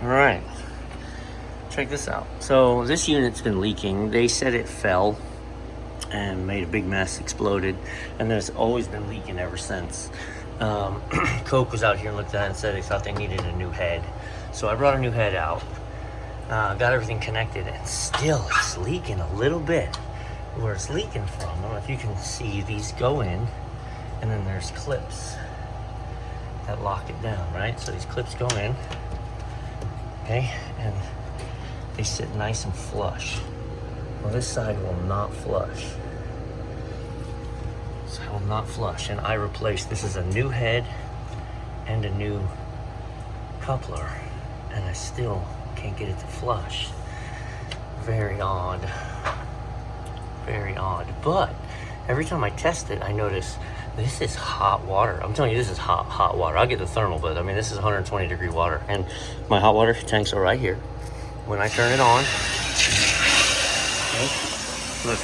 All right, check this out. So this unit's been leaking. They said it fell and made a big mess, exploded, and there's always been leaking ever since. Coke was out here and looked at it and said they thought they needed a new head. So I brought a new head out, got everything connected, and still it's leaking a little bit. Where it's leaking from, I don't know if you can see, these go in, and then there's clips that lock it down, right? So these clips go in, okay, and they sit nice and flush. Well, this side will not flush. So I will not flush, and I replaced, this is a new head and a new coupler, and I still can't get it to flush. Very odd. Very odd. But every time I test it, I notice this is hot water. I'm telling you, this is hot water. I'll get the thermal, but I mean, this is 120-degree water. And my hot water tanks are right here. When I turn it on, okay, look.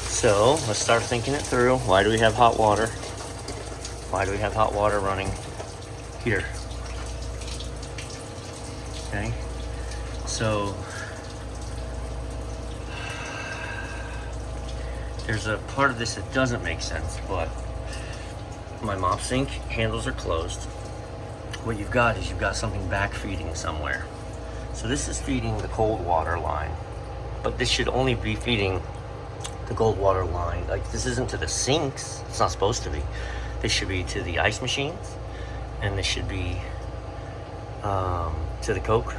So let's start thinking it through. Why do we have hot water? Why do we have hot water running here? Okay. So there's a part of this that doesn't make sense, but my mop sink handles are closed. What you've got is you've got something back feeding somewhere. So this is feeding the cold water line, but this should only be feeding the cold water line. Like, this isn't to the sinks. It's not supposed to be. This should be to the ice machines, and this should be to the Coke.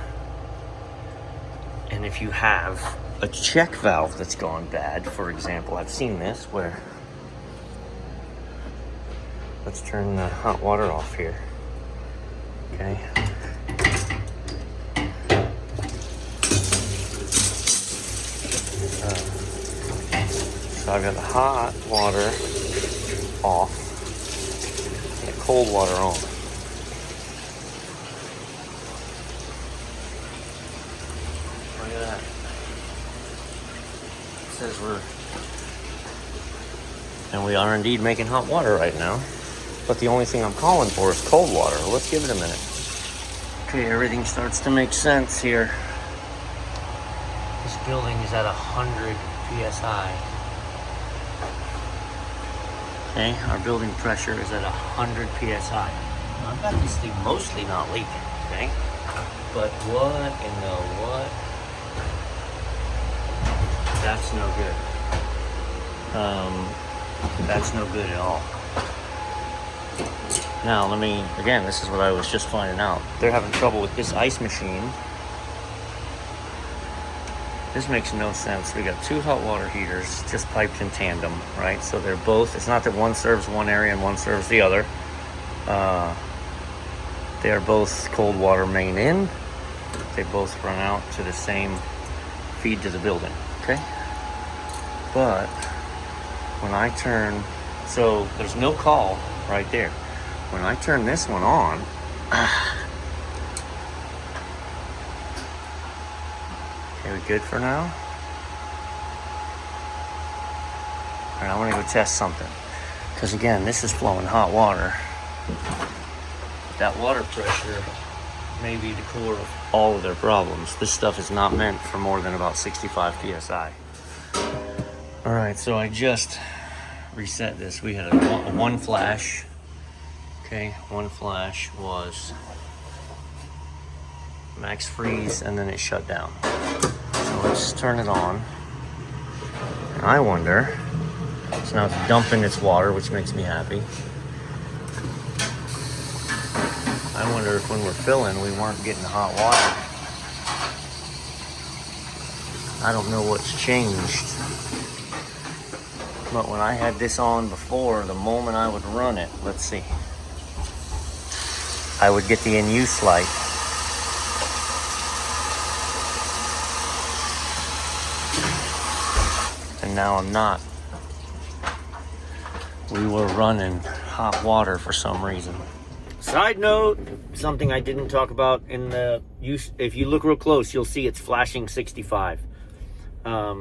And if you have a check valve that's gone bad, for example, I've seen this where, let's turn the hot water off here. Okay. So I've got the hot water off and the cold water on. Look at that. It says we are indeed making hot water right now. But the only thing I'm calling for is cold water. Let's give it a minute. Okay, everything starts to make sense here. This building is at 100 PSI. Okay, our building pressure is at 100 PSI. Now, I've got this thing mostly not leaking, okay? But what in the what? That's no good. That's no good at all. Now, again, this is what I was just finding out. They're having trouble with this ice machine. This makes no sense. We got two hot water heaters just piped in tandem, right? So they're both, it's not that one serves one area and one serves the other. They are both cold water main in. They both run out to the same feed to the building, okay? But when I turn, so there's no call right there. When I turn this one on, okay, we good for now? All right, I want to go test something. Because again, this is flowing hot water. That water pressure may be the core of all of their problems. This stuff is not meant for more than about 65 PSI. All right, so I just reset this. We had a one flash. Okay, one flash was max freeze, and then it shut down. So let's turn it on. And I wonder, so now it's dumping its water, which makes me happy. I wonder if when we're filling, we weren't getting hot water. I don't know what's changed. But when I had this on before, the moment I would run it, let's see, I would get the in-use light. And now I'm not. We were running hot water for some reason. Side note, something I didn't talk about in the use, if you look real close, you'll see it's flashing 65.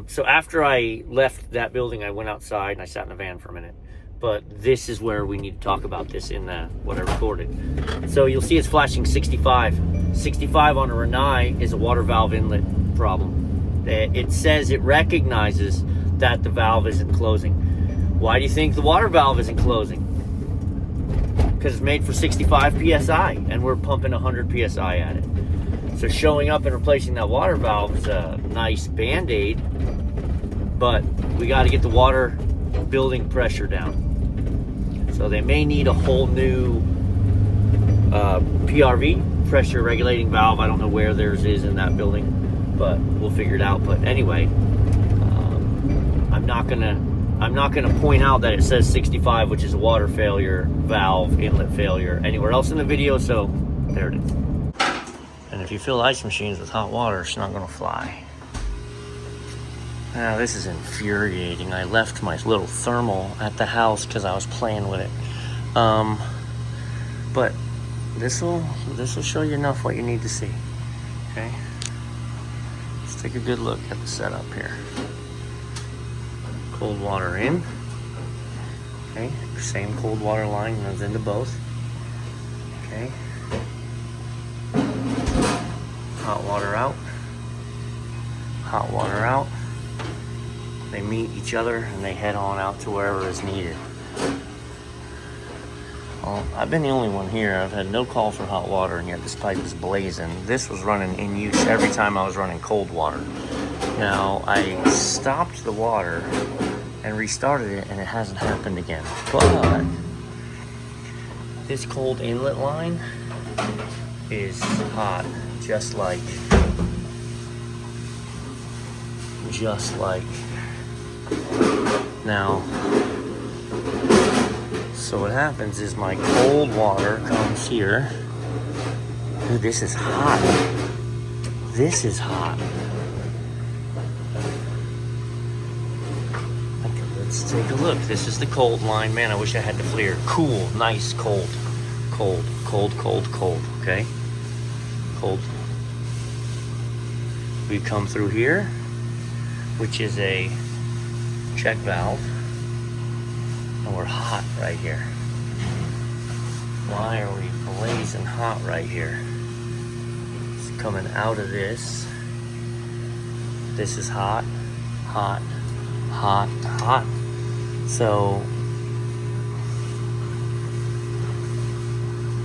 So after I left that building, I went outside and I sat in the van for a minute. but this is where we need to talk about this in what I recorded. So you'll see it's flashing 65. 65 on a Renai is a water valve inlet problem. It says it recognizes that the valve isn't closing. Why do you think the water valve isn't closing? Because it's made for 65 psi and we're pumping 100 psi at it. So showing up and replacing that water valve is a nice band-aid, but we got to get the water building pressure down. So they may need a whole new PRV, pressure regulating valve. I don't know where theirs is in that building, but we'll figure it out. But anyway, I'm not gonna point out that it says 65, which is a water failure, valve inlet failure, anywhere else in the video. So there it is. And if you fill ice machines with hot water, it's not gonna fly. Now this is infuriating. I left my little thermal at the house because I was playing with it. But this will show you enough what you need to see. Okay. Let's take a good look at the setup here. Cold water in. Okay. Same cold water line runs into both. Okay. Hot water out. Hot water out. They meet each other and they head on out to wherever is needed. Well, I've been the only one here. I've had no call for hot water, and yet this pipe is blazing. This was running in use every time I was running cold water. Now, I stopped the water and restarted it, and it hasn't happened again. But this cold inlet line is hot, just like now. So what happens is my cold water comes here. Dude, this is hot. This is hot. Okay, let's take a look. This is the cold line. Man, I wish I had the FLIR. Cool, nice, cold. Cold, cold, cold, cold, okay? Cold. We come through here, which is a check valve, and we're hot right here. Why are we blazing hot right here? It's coming out of this. This is hot, hot, hot, hot. So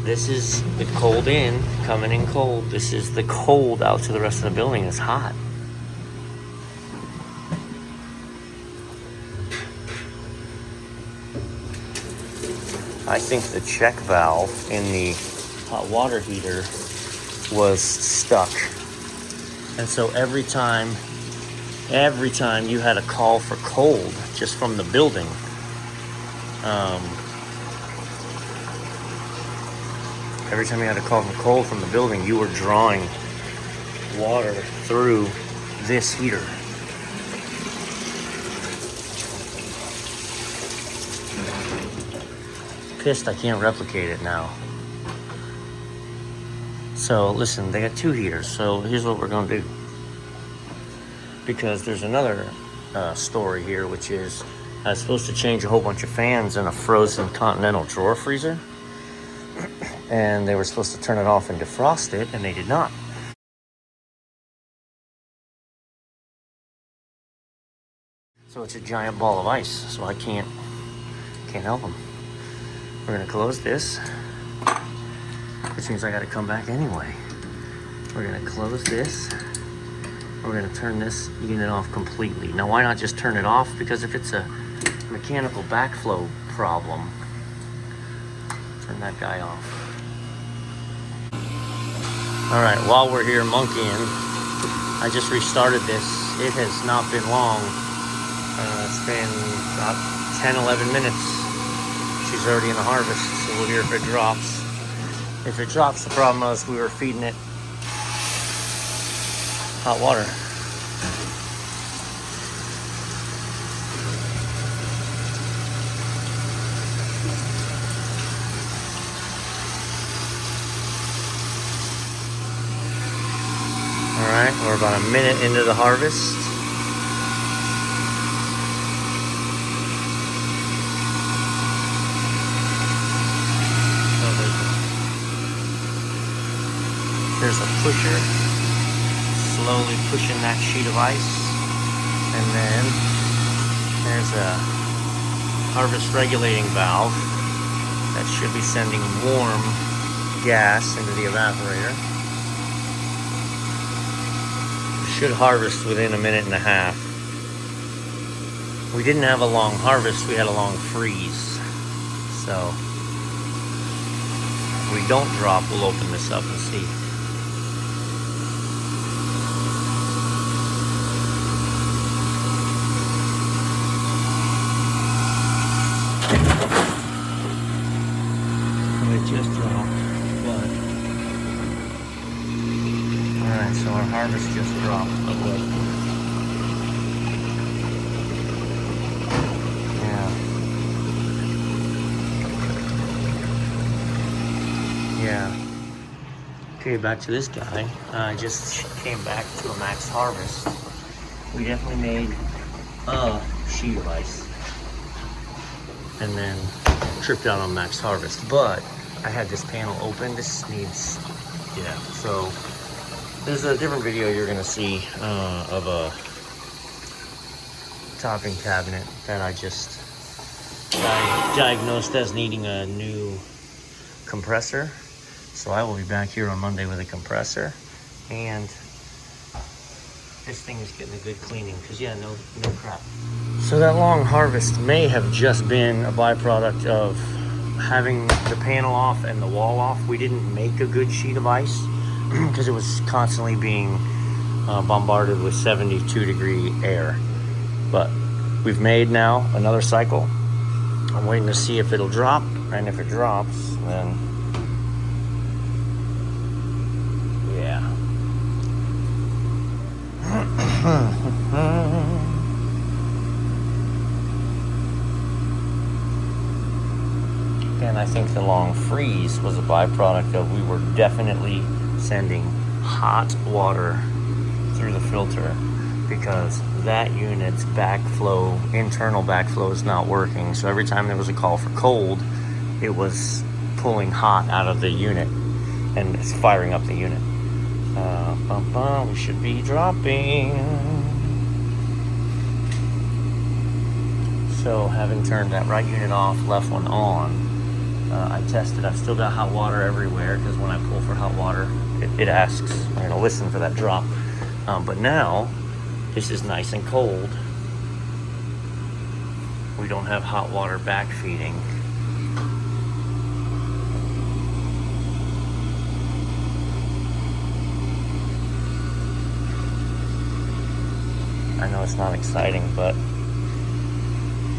this is the cold in, coming in cold. This is the cold out to the rest of the building. It's hot. I think the check valve in the hot water heater was stuck. And so every time you had a call for cold just from the building, every time you had a call for cold from the building, you were drawing water through this heater. Pissed I can't replicate it now. So listen, they got two heaters, so here's what we're gonna do. Because there's another story here, which is I was supposed to change a whole bunch of fans in a frozen Continental drawer freezer, and they were supposed to turn it off and defrost it, and they did not. So it's a giant ball of ice, so I can't help them. We're gonna close this, which means I gotta come back anyway. We're gonna close this. We're gonna turn this unit off completely. Now, why not just turn it off? Because if it's a mechanical backflow problem, turn that guy off. All right, while we're here monkeying, I just restarted this. It has not been long. It's been about 10, 11 minutes. She's already in the harvest, so we'll hear if it drops. If it drops, the problem was we were feeding it hot water. All right, we're about a minute into the harvest. There's a pusher slowly pushing that sheet of ice, and then there's a harvest regulating valve that should be sending warm gas into the evaporator. Should harvest within a minute and a half. We didn't have a long harvest, we had a long freeze. So if we don't drop, we'll open this up and see. It just dropped, but alright, so our harvest just dropped. Yeah. Okay, back to this guy. I just came back to a max harvest. We definitely made a sheet of ice and then tripped out on max harvest, but I had this panel open. This needs, yeah, so there's a different video you're gonna see of a topping cabinet that I just diagnosed as needing a new compressor. So I will be back here on Monday with a compressor, and this thing is getting a good cleaning because yeah, no crap. So that long harvest may have just been a byproduct of having the panel off and the wall off. We didn't make a good sheet of ice because it was constantly being bombarded with 72 degree air. But we've made now another cycle. I'm waiting to see if it'll drop, and if it drops, then yeah. And I think the long freeze was a byproduct of we were definitely sending hot water through the filter because that unit's backflow, internal backflow is not working. So every time there was a call for cold, it was pulling hot out of the unit and it's firing up the unit. We should be dropping. So having turned that right unit off, left one on, I tested. I've still got hot water everywhere because when I pull for hot water, it asks, I'm gonna listen for that drop. But now, this is nice and cold. We don't have hot water backfeeding. I know it's not exciting, but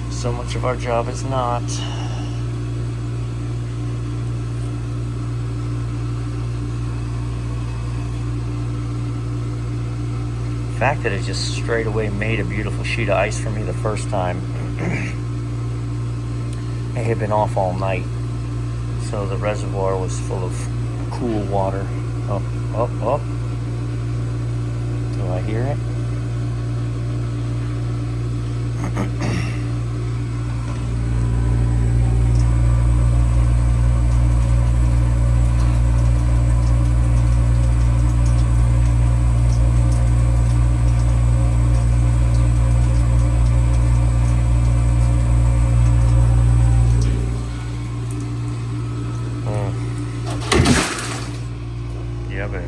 so much of our job is not. The fact that it just straight away made a beautiful sheet of ice for me the first time. It had been off all night, so the reservoir was full of cool water. Oh. Do I hear it? Yeah, baby.